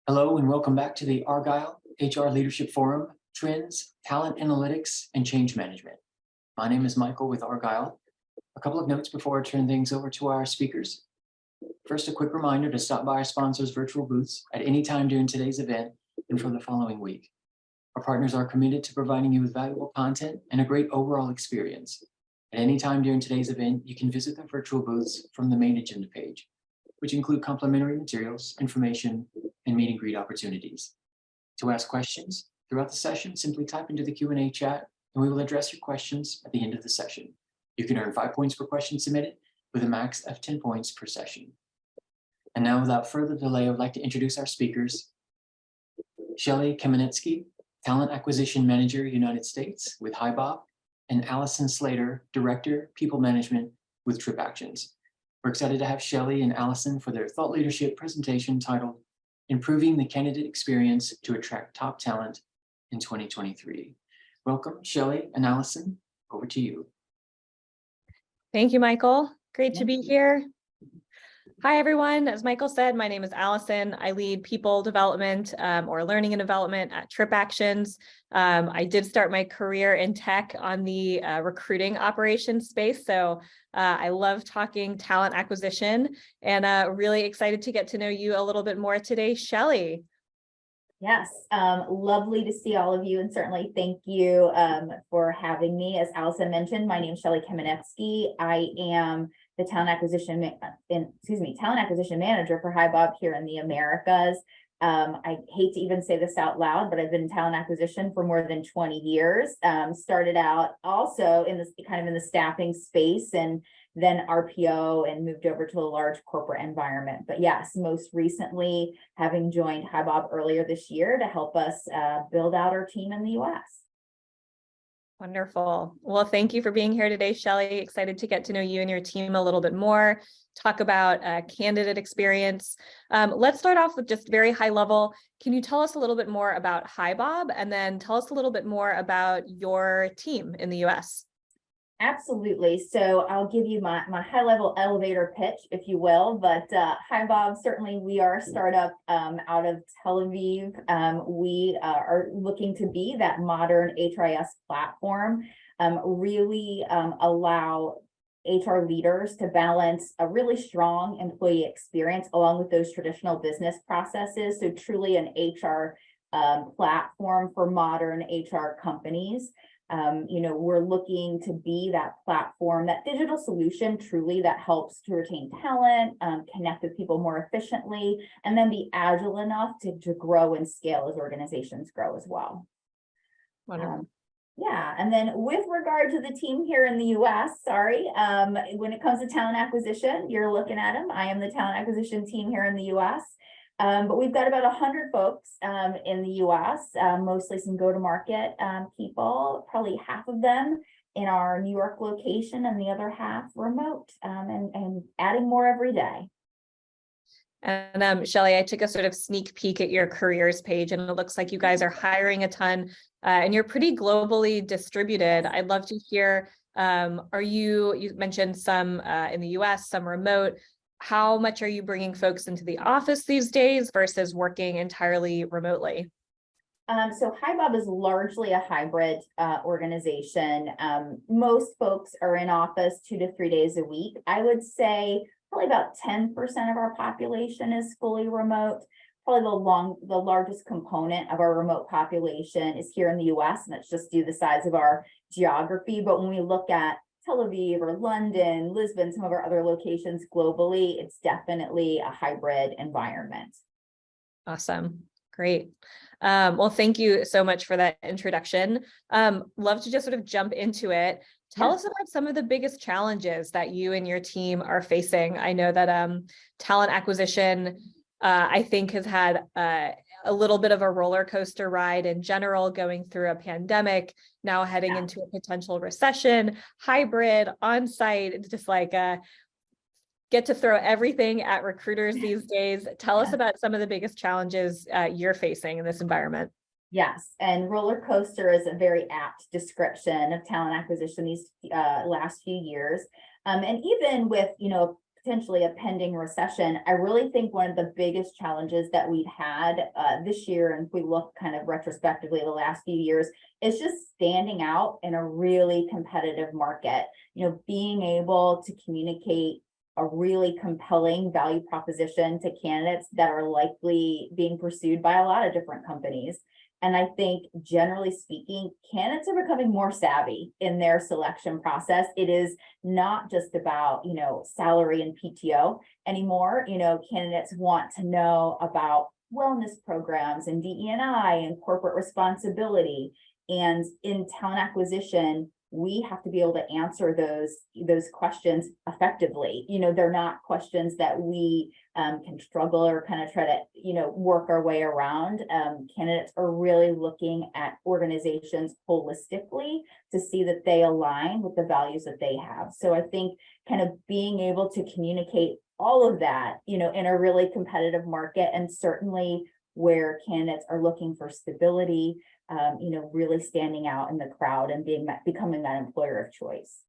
Hello and welcome back to the Argyle HR Leadership Forum, Trends, Talent Analytics, and Change Management. My name is Michael with Argyle. A couple of notes before I turn things over to our speakers. First, a quick reminder to stop by our sponsors' virtual booths at any time during today's event and for the following week. Our partners are committed to providing you with valuable content and a great overall experience. At any time during today's event, you can visit the virtual booths from the main agenda page, which include complimentary materials, information, and meet and greet opportunities. To ask questions throughout the session, simply type into the Q&A chat and we will address your questions at the end of the session. You can earn 5 points per question submitted with a max of 10 points per session. And now, without further delay, I would like to introduce our speakers. Shelly Kamenetsky, Talent Acquisition Manager, United States with HiBob, and Allison Slater, Director, People Management with TripActions. We're excited to have Shelly and Allison for their thought leadership presentation titled Improving the Candidate Experience to Attract Top Talent in 2023. Welcome, Shelly and Allison. Over to you. Thank you, Michael. Great to be here. Hi, everyone. As Michael said, my name is Allison. I lead people development or learning and development at TripActions. I did start my career in tech on the recruiting operations space. So I love talking talent acquisition and really excited to get to know you a little bit more today, Shelly. Yes, lovely to see all of you, and certainly thank you for having me. As Allison mentioned, my name is Shelly Kamenetsky. I am the talent acquisition manager for HiBob here in the Americas. I hate to even say this out loud, but I've been in talent acquisition for more than 20 years. Started out also in this kind of in the staffing space, and then RPO, and moved over to a large corporate environment. But yes, most recently having joined HiBob earlier this year to help us build out our team in the US. Wonderful. Well, thank you for being here today, Shelly. Excited to get to know you and your team a little bit more, talk about candidate experience. Let's start off with just very high level. Can you tell us a little bit more about HiBob, and then tell us a little bit more about your team in the US? Absolutely. So I'll give you my high level elevator pitch, if you will. But HiBob, certainly we are a startup out of Tel Aviv. We are looking to be that modern HRIS platform, really allow HR leaders to balance a really strong employee experience along with those traditional business processes. So truly an HR platform for modern HR companies. We're looking to be that platform, that digital solution truly that helps to retain talent, connect with people more efficiently, and then be agile enough to grow and scale as organizations grow as well. Wonderful. Yeah, and then with regard to the team here in the US, when it comes to talent acquisition, you're looking at them. I am the talent acquisition team here in the US. But we've got about 100 folks in the US, mostly some go-to-market people, probably half of them in our New York location and the other half remote, and adding more every day. And Shelly, I took a sort of sneak peek at your careers page, and it looks like you guys are hiring a ton and you're pretty globally distributed. I'd love to hear, you mentioned some in the US, some remote. How much are you bringing folks into the office these days versus working entirely remotely? So HiBob is largely a hybrid organization. Most folks are in office 2 to 3 days a week. I would say probably about 10% of our population is fully remote. Probably the largest component of our remote population is here in the US, and that's just due to the size of our geography. But when we look at Tel Aviv or London, Lisbon, some of our other locations globally, it's definitely a hybrid environment. Awesome. Great. Well, thank you so much for that introduction. Love to just sort of jump into it. Tell us about some of the biggest challenges that you and your team are facing. I know that talent acquisition, I think, has had a little bit of a roller coaster ride in general, going through a pandemic, now heading into a potential recession, hybrid, on-site. It's just like get to throw everything at recruiters these days. Tell us about some of the biggest challenges you're facing in this environment. Yes, and roller coaster is a very apt description of talent acquisition these last few years. And even with, potentially a pending recession, I really think one of the biggest challenges that we've had this year, and if we look kind of retrospectively the last few years, is just standing out in a really competitive market. You know, being able to communicate a really compelling value proposition to candidates that are likely being pursued by a lot of different companies. And I think generally speaking, candidates are becoming more savvy in their selection process. It is not just about, you know, salary and PTO anymore. You know, candidates want to know about wellness programs and DE&I and corporate responsibility. And in talent acquisition, we have to be able to answer those questions effectively. You know, they're not questions that we can struggle or kind of try to, you know, work our way around. Candidates are really looking at organizations holistically to see that they align with the values that they have. So I think kind of being able to communicate all of that, you know, in a really competitive market, and certainly where candidates are looking for stability, you know, really standing out in the crowd and becoming that employer of choice.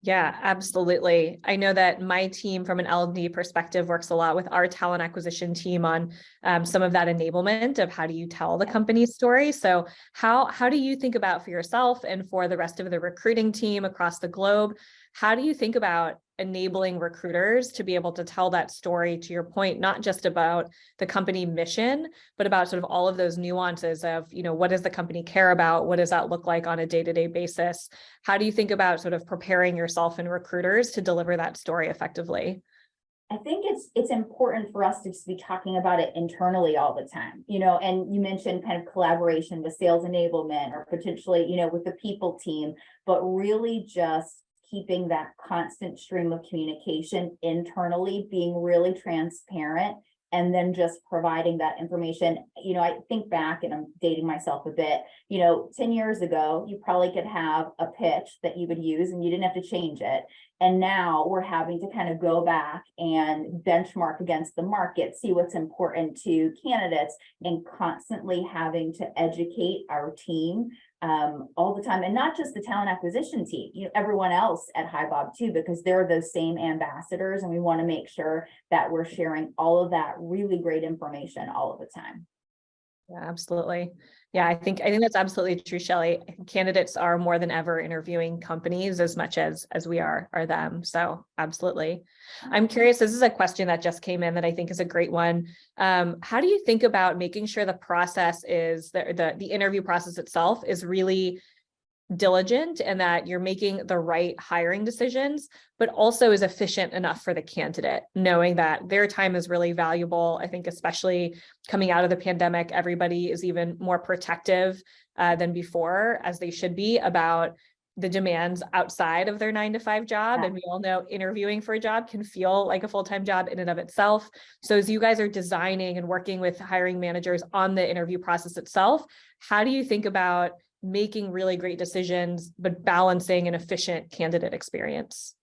Yeah, absolutely. I know that my team from an L&D perspective works a lot with our talent acquisition team on some of that enablement of how do you tell the company's story. So how do you think about for yourself and for the rest of the recruiting team across the globe? How do you think about enabling recruiters to be able to tell that story, to your point, not just about the company mission, but about sort of all of those nuances of, you know, what does the company care about? What does that look like on a day-to-day basis? How do you think about sort of preparing yourself and recruiters to deliver that story effectively? I think it's important for us to just be talking about it internally all the time, you know, and you mentioned kind of collaboration with sales enablement or potentially, you know, with the people team, but really just keeping that constant stream of communication internally, being really transparent, and then just providing that information. You know, I think back, and I'm dating myself a bit, you know, 10 years ago, you probably could have a pitch that you would use and you didn't have to change it. And now we're having to kind of go back and benchmark against the market, see what's important to candidates, and constantly having to educate our team all the time, and not just the talent acquisition team, you know, everyone else at HiBob too, because they're those same ambassadors, and we want to make sure that we're sharing all of that really great information all of the time. Yeah, absolutely. Yeah, I think that's absolutely true, Shelley. Candidates are more than ever interviewing companies as much as we are them. So absolutely. I'm curious, this is a question that just came in that I think is a great one. How do you think about making sure the process is the interview process itself is really diligent and that you're making the right hiring decisions, but also is efficient enough for the candidate, knowing that their time is really valuable? I think especially coming out of the pandemic, everybody is even more protective than before, as they should be, about the demands outside of their 9-to-5 job. Yeah. And we all know interviewing for a job can feel like a full-time job in and of itself. So as you guys are designing and working with hiring managers on the interview process itself, how do you think about making really great decisions, but balancing an efficient candidate experience?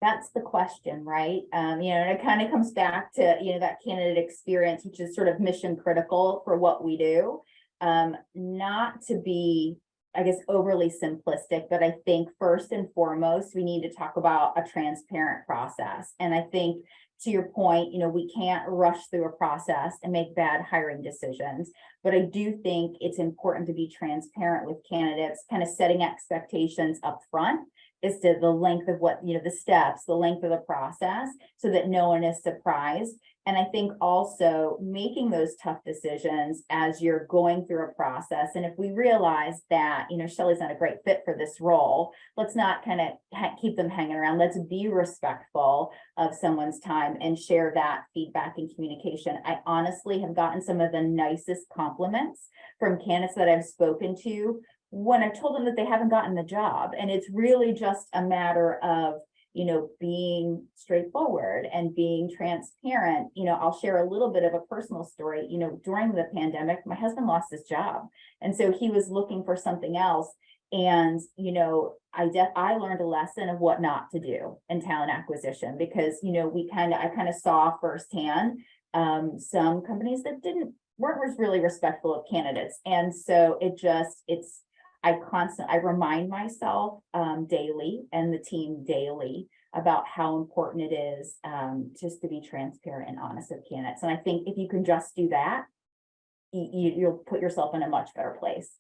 That's the question, right? You know, and it kind of comes back to, you know, that candidate experience, which is sort of mission critical for what we do. Not to be, I guess, overly simplistic, but I think first and foremost, we need to talk about a transparent process. And I think, to your point, you know, we can't rush through a process and make bad hiring decisions, but I do think it's important to be transparent with candidates, kind of setting expectations up front as to the length of what, you know, the steps, the length of the process, so that no one is surprised. And I think also making those tough decisions as you're going through a process. And if we realize that, you know, Shelley's not a great fit for this role, let's not kind of keep them hanging around. Let's be respectful of someone's time and share that feedback and communication. I honestly have gotten some of the nicest compliments from candidates that I've spoken to when I've told them that they haven't gotten the job. And it's really just a matter of, you know, being straightforward and being transparent. You know, I'll share a little bit of a personal story. You know, during the pandemic, my husband lost his job. And so he was looking for something else. And, you know, I learned a lesson of what not to do in talent acquisition, because, you know, I kind of saw firsthand some companies that weren't really respectful of candidates. And so I remind myself daily, and the team daily, about how important it is just to be transparent and honest with candidates. And I think if you can just do that, you'll put yourself in a much better place.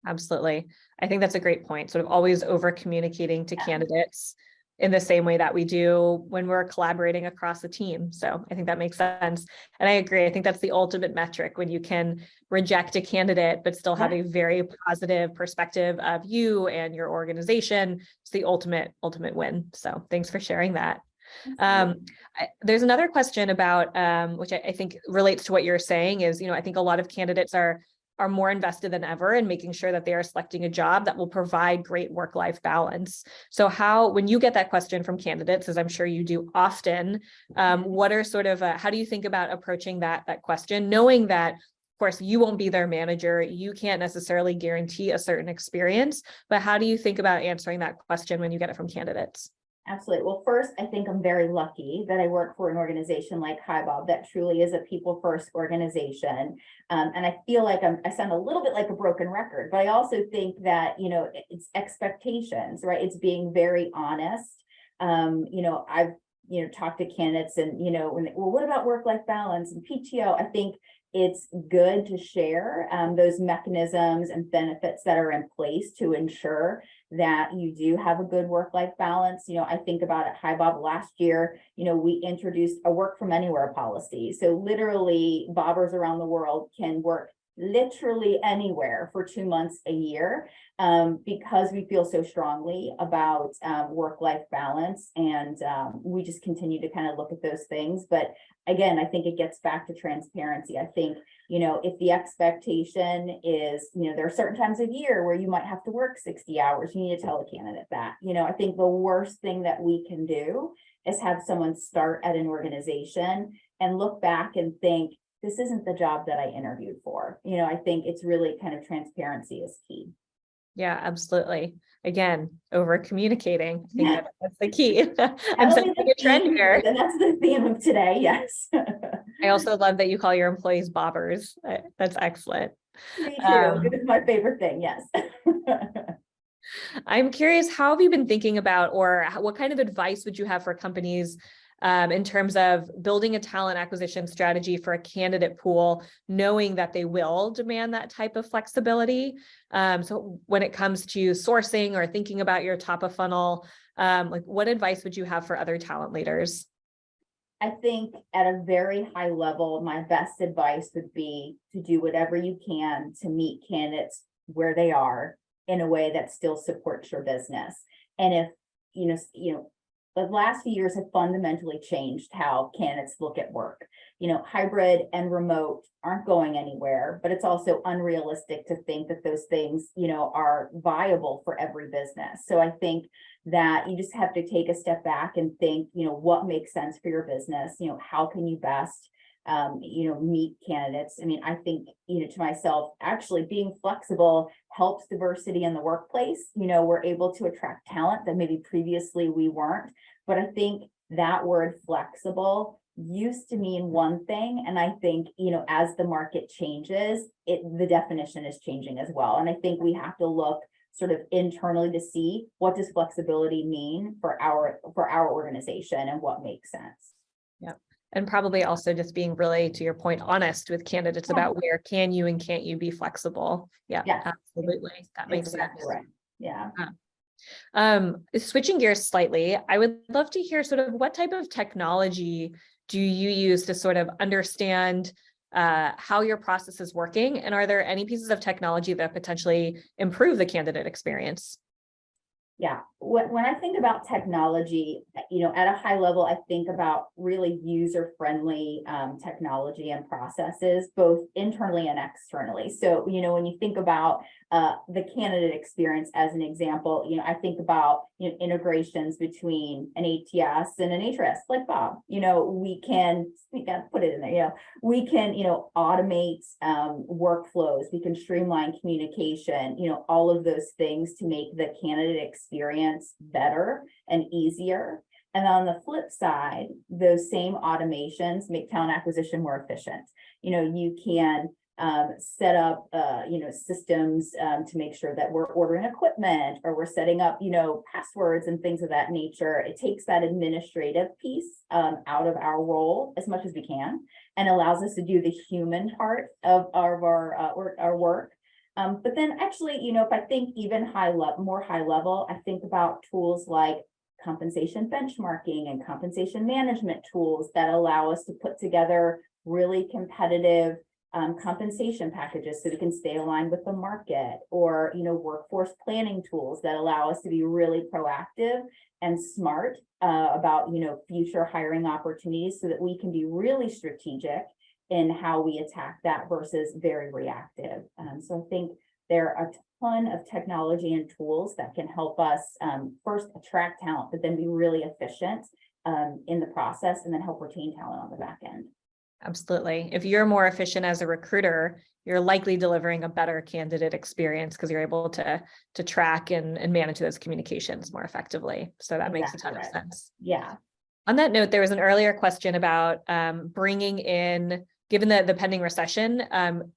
Absolutely. I think that's a great point. Sort of always over communicating to candidates in the same way that we do when we're collaborating across the team. So I think that makes sense. And I agree. I think that's the ultimate metric, when you can reject a candidate, but still have a very positive perspective of you and your organization. It's the ultimate win. So thanks for sharing that. There's another question about, which I think relates to what you're saying is, I think a lot of candidates are more invested than ever in making sure that they are selecting a job that will provide great work-life balance. So when you get that question from candidates, as I'm sure you do often, what are sort of, how do you think about approaching that question, knowing that, of course, you won't be their manager, you can't necessarily guarantee a certain experience, but how do you think about answering that question when you get it from candidates? Absolutely. Well, first, I think I'm very lucky that I work for an organization like HiBob that truly is a people-first organization. And I feel like I sound a little bit like a broken record, but I also think that, it's expectations, right? It's being very honest. I've, talked to candidates and, what about work-life balance and PTO? I think it's good to share those mechanisms and benefits that are in place to ensure that you do have a good work-life balance. I think about it, HiBob last year, we introduced a work from anywhere policy. So literally bobbers around the world can work literally anywhere for 2 months a year, because we feel so strongly about work-life balance. And we just continue to kind of look at those things. But again, I think it gets back to transparency. I think, if the expectation is, there are certain times of year where you might have to work 60 hours, you need to tell a candidate that. I think the worst thing that we can do is have someone start at an organization and look back and think, this isn't the job that I interviewed for. I think it's really kind of transparency is key. Yeah, absolutely. Again, over communicating. I think that's the key. I'm sensing a trend here. And that's the theme of today. Yes. I also love that you call your employees bobbers. That's excellent. Me too. It's my favorite thing. Yes. I'm curious, how have you been thinking about, or what kind of advice would you have for companies in terms of building a talent acquisition strategy for a candidate pool, knowing that they will demand that type of flexibility? So when it comes to sourcing or thinking about your top of funnel, what advice would you have for other talent leaders? I think at a very high level, my best advice would be to do whatever you can to meet candidates where they are in a way that still supports your business. And if, the last few years have fundamentally changed how candidates look at work. Hybrid and remote aren't going anywhere, but it's also unrealistic to think that those things, are viable for every business. So I think that you just have to take a step back and think, what makes sense for your business? How can you best meet candidates? I mean, I think, to myself, actually being flexible helps diversity in the workplace. We're able to attract talent that maybe previously we weren't. But I think that word flexible used to mean one thing. And I think, as the market changes, the definition is changing as well. And I think we have to look sort of internally to see, what does flexibility mean for our organization and what makes sense. Yeah. And probably also just being really, to your point, honest with candidates about where can you and can't you be flexible. Yeah, absolutely. That makes sense. Right. Yeah. Switching gears slightly, I would love to hear sort of what type of technology do you use to sort of understand how your process is working? And are there any pieces of technology that potentially improve the candidate experience? Yeah, when I think about technology, at a high level, I think about really user-friendly technology and processes, both internally and externally. So, when you think about the candidate experience as an example, I think about integrations between an ATS and an HRS, like Bob. We got to put it in there. We can automate workflows. We can streamline communication. All of those things to make the candidate experience better and easier. And on the flip side, those same automations make talent acquisition more efficient. You can set up, systems, to make sure that we're ordering equipment or we're setting up, passwords and things of that nature. It takes that administrative piece, out of our role as much as we can and allows us to do the human part of our work. But then actually, if I think even more high level, I think about tools like compensation benchmarking and compensation management tools that allow us to put together really competitive compensation packages so we can stay aligned with the market, or workforce planning tools that allow us to be really proactive and smart about future hiring opportunities so that we can be really strategic in how we attack that versus very reactive. So I think there are a ton of technology and tools that can help us first attract talent, but then be really efficient in the process, and then help retain talent on the back end. Absolutely. If you're more efficient as a recruiter, you're likely delivering a better candidate experience because you're able to track and manage those communications more effectively. So that makes a ton of sense. Yeah. On that note, there was an earlier question about bringing in, given the pending recession,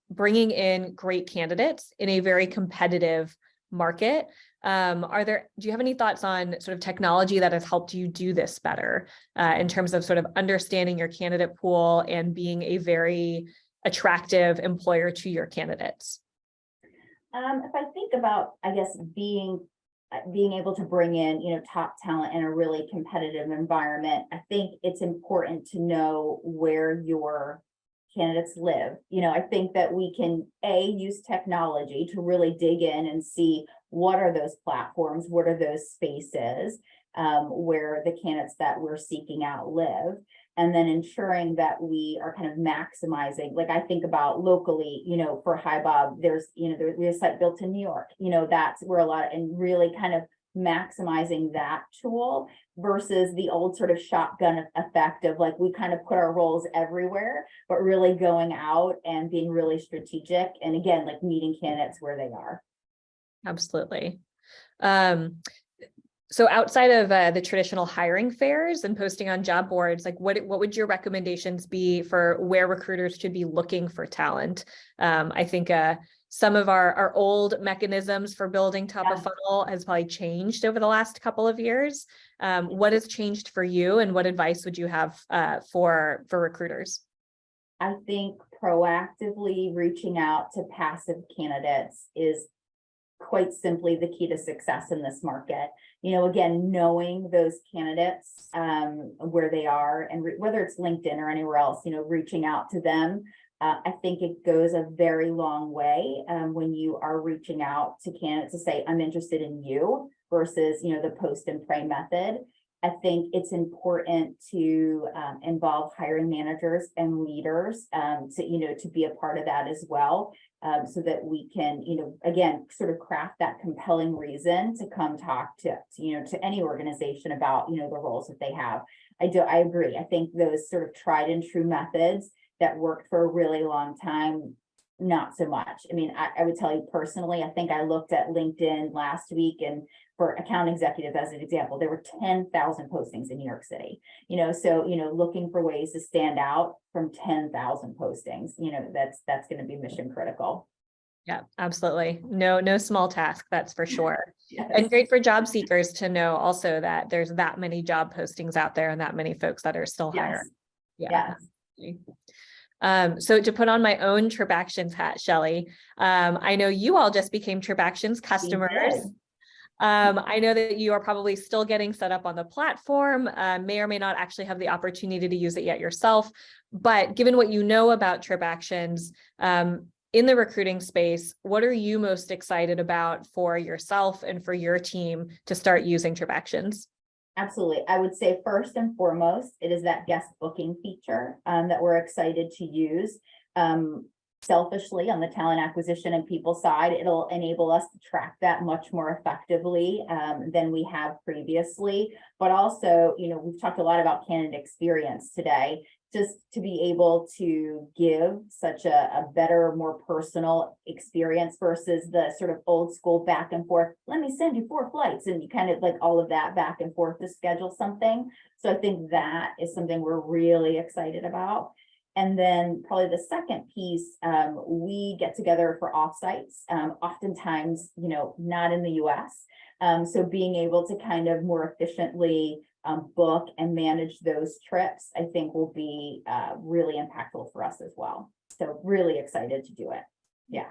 bringing in great candidates in a very competitive market. Do you have any thoughts on sort of technology that has helped you do this better in terms of sort of understanding your candidate pool and being a very attractive employer to your candidates? If I think about, I guess, being able to bring in, top talent in a really competitive environment, I think it's important to know where your candidates live. I think that we can use technology to really dig in and see what are those platforms, what are those spaces where the candidates that we're seeking out live, and then ensuring that we are kind of maximizing. Like I think about locally, for HiBob, we have a site built in New York, that's where and really kind of maximizing that tool versus the old sort of shotgun effect of like we kind of put our roles everywhere, but really going out and being really strategic, and again, like meeting candidates where they are. Absolutely. So outside of the traditional hiring fairs and posting on job boards, like what would your recommendations be for where recruiters should be looking for talent? I think some of our old mechanisms for building top of funnel has probably changed over the last couple of years. What has changed for you, and what advice would you have for recruiters? I think proactively reaching out to passive candidates is quite simply the key to success in this market. Again, knowing those candidates, where they are, and whether it's LinkedIn or anywhere else, reaching out to them. I think it goes a very long way when you are reaching out to candidates to say, I'm interested in you, versus, the post and pray method. I think it's important to involve hiring managers and leaders to be a part of that as well, so that we can, again, sort of craft that compelling reason to come talk to any organization about, the roles that they have. I agree. I think those sort of tried and true methods that worked for a really long time, not so much. I mean, I would tell you personally, I think I looked at LinkedIn last week, and for account executive as an example, there were 10,000 postings in New York City, so, looking for ways to stand out from 10,000 postings, that's going to be mission critical. Yeah, absolutely. No small task, that's for sure. Yes. And great for job seekers to know also that there's that many job postings out there and that many folks that are still hiring. Yeah. So to put on my own TripActions hat, Shelly, I know you all just became TripActions customers. I know that you are probably still getting set up on the platform, may or may not actually have the opportunity to use it yet yourself. But given what you know about TripActions, in the recruiting space, what are you most excited about for yourself and for your team to start using TripActions? Absolutely. I would say first and foremost, it is that guest booking feature that we're excited to use. Selfishly, on the talent acquisition and people side, it'll enable us to track that much more effectively than we have previously. But also, we've talked a lot about candidate experience today. Just to be able to give such a better, more personal experience versus the sort of old school back and forth. Let me send you 4 flights, and you kind of like all of that back and forth to schedule something. So I think that is something we're really excited about. And then probably the second piece, we get together for offsites, oftentimes, not in the US. So being able to kind of more efficiently book and manage those trips, I think will be really impactful for us as well. So really excited to do it. Yeah.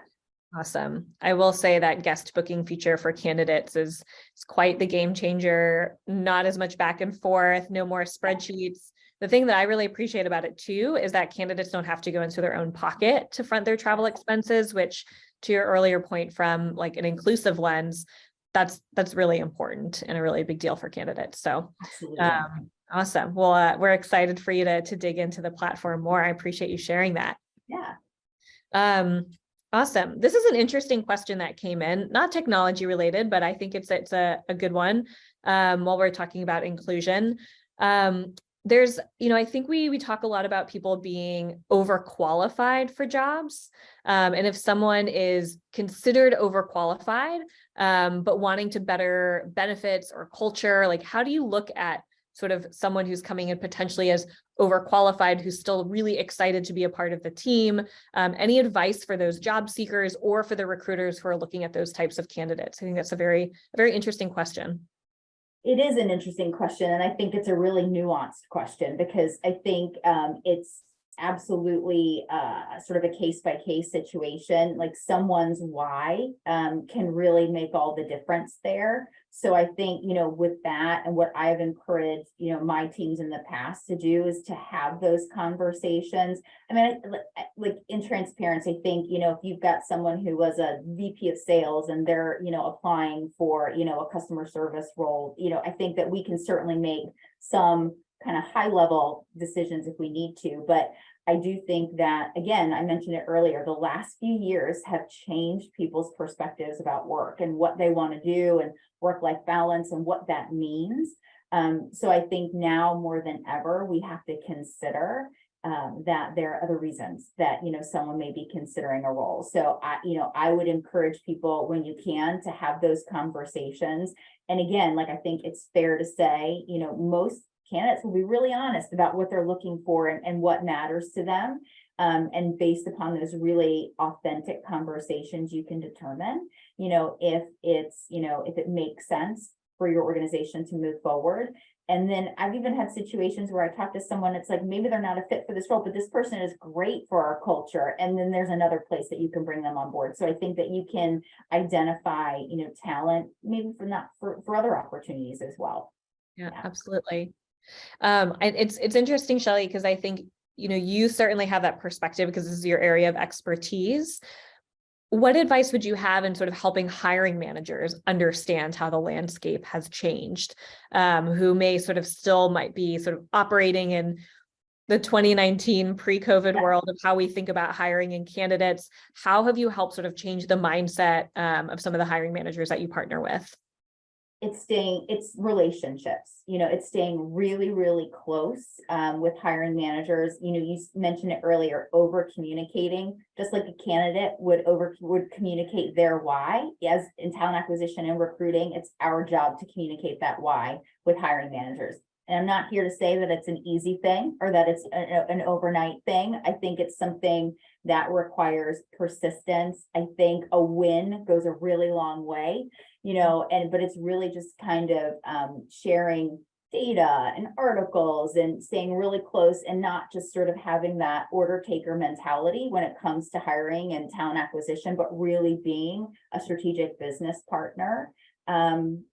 Awesome. I will say that guest booking feature for candidates is quite the game changer. Not as much back and forth, no more spreadsheets. The thing that I really appreciate about it too is that candidates don't have to go into their own pocket to front their travel expenses, which, to your earlier point, from like an inclusive lens, that's really important and a really big deal for candidates. So Absolutely. awesome. Well, we're excited for you to dig into the platform more. I appreciate you sharing that. Yeah. Awesome. This is an interesting question that came in, not technology related, but I think it's a good one while we're talking about inclusion. There's, I think we talk a lot about people being overqualified for jobs. And if someone is considered overqualified, but wanting to better benefits or culture, like how do you look at sort of someone who's coming in potentially as overqualified, who's still really excited to be a part of the team? Any advice for those job seekers or for the recruiters who are looking at those types of candidates? I think that's a very interesting question. It is an interesting question, and I think it's a really nuanced question because I think it's absolutely sort of a case-by-case situation. Like someone's why can really make all the difference there. So I think, with that and what I've encouraged, my teams in the past to do is to have those conversations. I mean, like in transparency, I think, if you've got someone who was a VP of sales and they're, applying for, a customer service role, I think that we can certainly make some kind of high level decisions if we need to. But I do think that, again, I mentioned it earlier, the last few years have changed people's perspectives about work and what they want to do and work-life balance and what that means. So I think now more than ever, we have to consider that there are other reasons that, someone may be considering a role. So I would encourage people when you can to have those conversations. And again, like I think it's fair to say, most candidates will be really honest about what they're looking for and what matters to them. And based upon those really authentic conversations, you can determine, if it makes sense for your organization to move forward. And then I've even had situations where I talk to someone, it's like, maybe they're not a fit for this role, but this person is great for our culture. And then there's another place that you can bring them on board. So I think that you can identify, talent, maybe for other opportunities as well. Yeah, absolutely. And it's interesting, Shelley, because I think, you certainly have that perspective because this is your area of expertise. What advice would you have in sort of helping hiring managers understand how the landscape has changed, who may sort of still might be sort of operating in the 2019 pre-COVID world of how we think about hiring and candidates? How have you helped sort of change the mindset of some of the hiring managers that you partner with? It's relationships, it's staying really, really close with hiring managers. You mentioned it earlier, over communicating, just like a candidate would communicate their why. As in talent acquisition and recruiting, it's our job to communicate that why with hiring managers. And I'm not here to say that it's an easy thing or that it's an overnight thing. I think it's something that requires persistence. I think a win goes a really long way, but it's really just kind of sharing data and articles and staying really close and not just sort of having that order taker mentality when it comes to hiring and talent acquisition, but really being a strategic business partner. And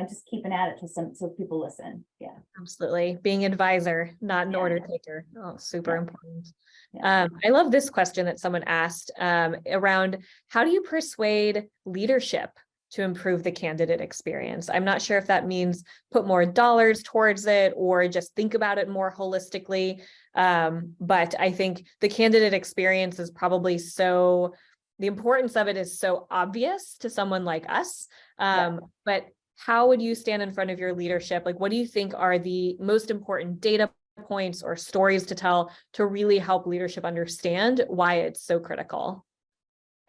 just keeping at it so people listen. Yeah, absolutely. Being an advisor, not an order taker. Oh, super important. Yeah. I love this question that someone asked around how do you persuade leadership to improve the candidate experience? I'm not sure if that means put more dollars towards it or just think about it more holistically. But I think the candidate experience is probably the importance of it is so obvious to someone like us. But how would you stand in front of your leadership? Like, what do you think are the most important data points or stories to tell to really help leadership understand why it's so critical?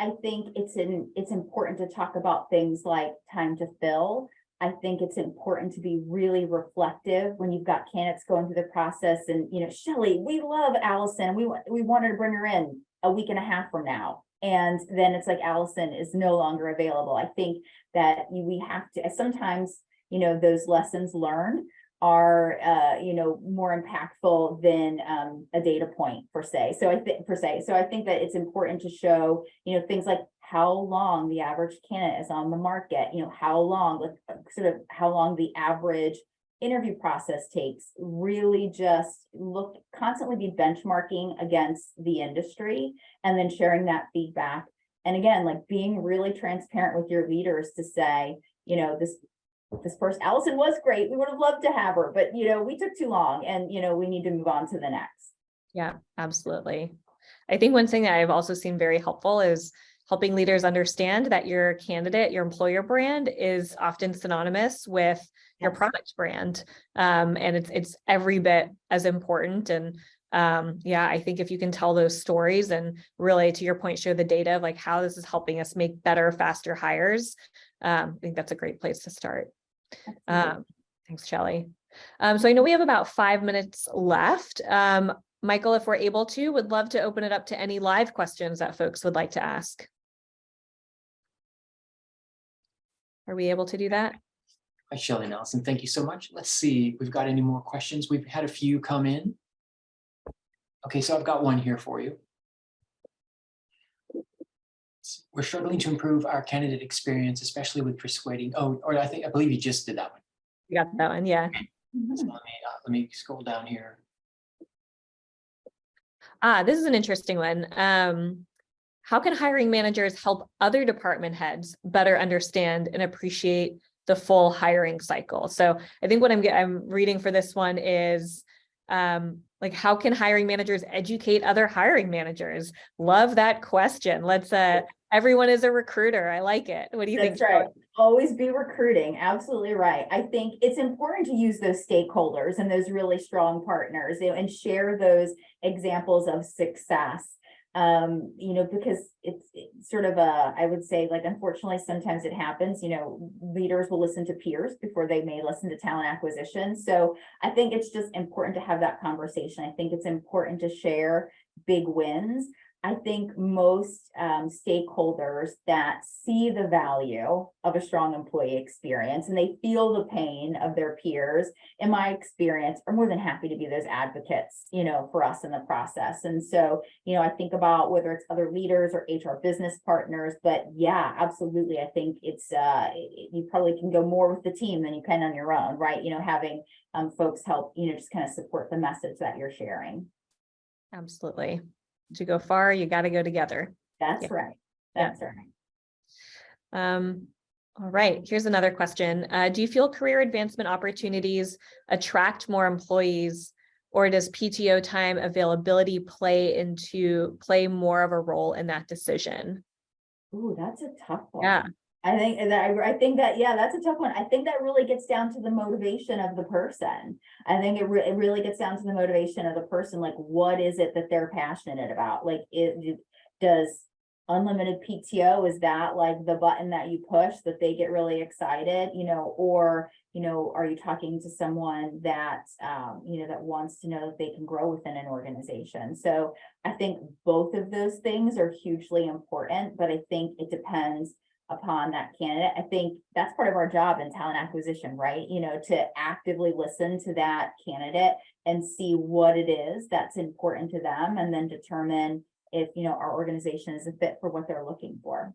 I think it's important to talk about things like time to fill, I think it's important to be really reflective when you've got candidates going through the process and, Shelley, we love Allison. We wanted to bring her in a week and a half from now. And then it's like Allison is no longer available. I think that we have to, sometimes, those lessons learned are, more impactful than a data point per se. So I think that it's important to show, things like how long the average candidate is on the market, how long, how long the average interview process takes. Really just constantly be benchmarking against the industry and then sharing that feedback. And again, like being really transparent with your leaders to say, this person, Allison was great. We would have loved to have her, but we took too long and we need to move on to the next. Yeah, absolutely. I think one thing that I've also seen very helpful is helping leaders understand that your candidate, your employer brand is often synonymous with your product brand. And it's every bit as important. And I think if you can tell those stories and really, to your point, show the data of like how this is helping us make better, faster hires, I think that's a great place to start. Thanks, Shelley. So I know we have about 5 minutes left. Michael, if we're able to, would love to open it up to any live questions that folks would like to ask. Are we able to do that? Hi, Shelley and Allison, thank you so much. Let's see if we've got any more questions. We've had a few come in. Okay, so I've got one here for you. We're struggling to improve our candidate experience, especially with persuading. I believe you just did that one. You got that one, yeah. So let me scroll down here. This is an interesting one. How can hiring managers help other department heads better understand and appreciate the full hiring cycle? So I think what I'm reading for this one is like, how can hiring managers educate other hiring managers? Love that question. Let's everyone is a recruiter. I like it. What do you think? That's right. Always be recruiting. Absolutely right. I think it's important to use those stakeholders and those really strong partners, and share those examples of success. Because it's sort of I would say, like, unfortunately, sometimes it happens, leaders will listen to peers before they may listen to talent acquisition. So I think it's just important to have that conversation. I think it's important to share big wins. I think most stakeholders that see the value of a strong employee experience and they feel the pain of their peers, in my experience, are more than happy to be those advocates, for us in the process. And so, I think about whether it's other leaders or HR business partners, but yeah, absolutely. I think it's, you probably can go more with the team than you can on your own, right? Having folks help, just kind of support the message that you're sharing. Absolutely. To go far, you got to go together. That's right. That's right. All right. Here's another question. Do you feel career advancement opportunities attract more employees, or does PTO time availability play more of a role in that decision? Ooh, that's a tough one. Yeah. I think that, yeah, that's a tough one. I think that really gets down to the motivation of the person. I think it really gets down to the motivation of the person. Like, what is it that they're passionate about? Like, does unlimited PTO, is that like the button that you push that they get really excited, or, are you talking to someone that, that wants to know that they can grow within an organization? So I think both of those things are hugely important, but I think it depends upon that candidate. I think that's part of our job in talent acquisition, right? To actively listen to that candidate and see what it is that's important to them, and then determine if, our organization is a fit for what they're looking for.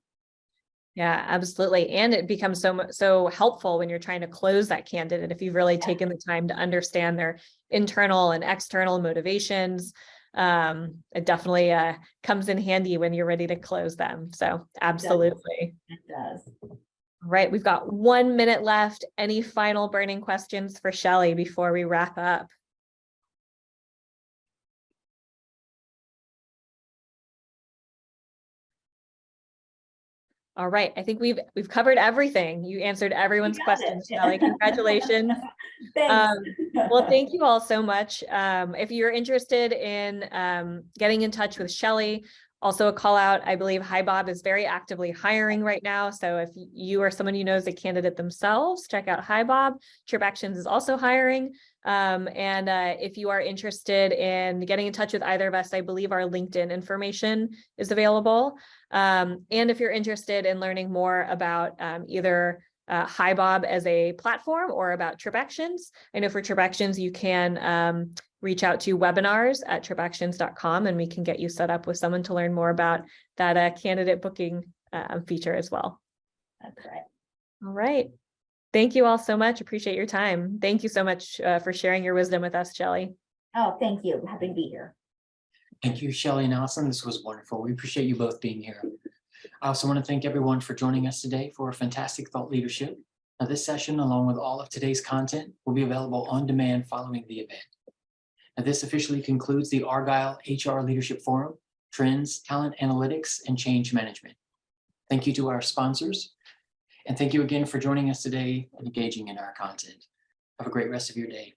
Yeah, absolutely. And it becomes so helpful when you're trying to close that candidate, if you've really taken the time to understand their internal and external motivations. It definitely comes in handy when you're ready to close them. So absolutely. It does. Right. We've got 1 minute left. Any final burning questions for Shelley before we wrap up? All right. I think we've covered everything. You answered everyone's questions, Shelley. Congratulations. Thanks. Well, thank you all so much. If you're interested in getting in touch with Shelley, Also a call out, I believe HiBob is very actively hiring right now. So if you or someone you know is a candidate themselves, check out HiBob. TripActions is also hiring. If you are interested in getting in touch with either of us, I believe our LinkedIn information is available. And if you're interested in learning more about either HiBob as a platform or about TripActions, I know for TripActions, you can reach out to webinars@tripactions.com and we can get you set up with someone to learn more about that candidate booking feature as well. That's right. All right. Thank you all so much. Appreciate your time. Thank you so much for sharing your wisdom with us, Shelley. Oh, thank you. Happy to be here. Thank you, Shelley and Allison. This was wonderful. We appreciate you both being here. I also want to thank everyone for joining us today for a fantastic thought leadership. Now, this session, along with all of today's content, will be available on demand following the event. Now, this officially concludes the Argyle HR Leadership Forum, Trends, Talent Analytics, and Change Management. Thank you to our sponsors, and thank you again for joining us today and engaging in our content. Have a great rest of your day.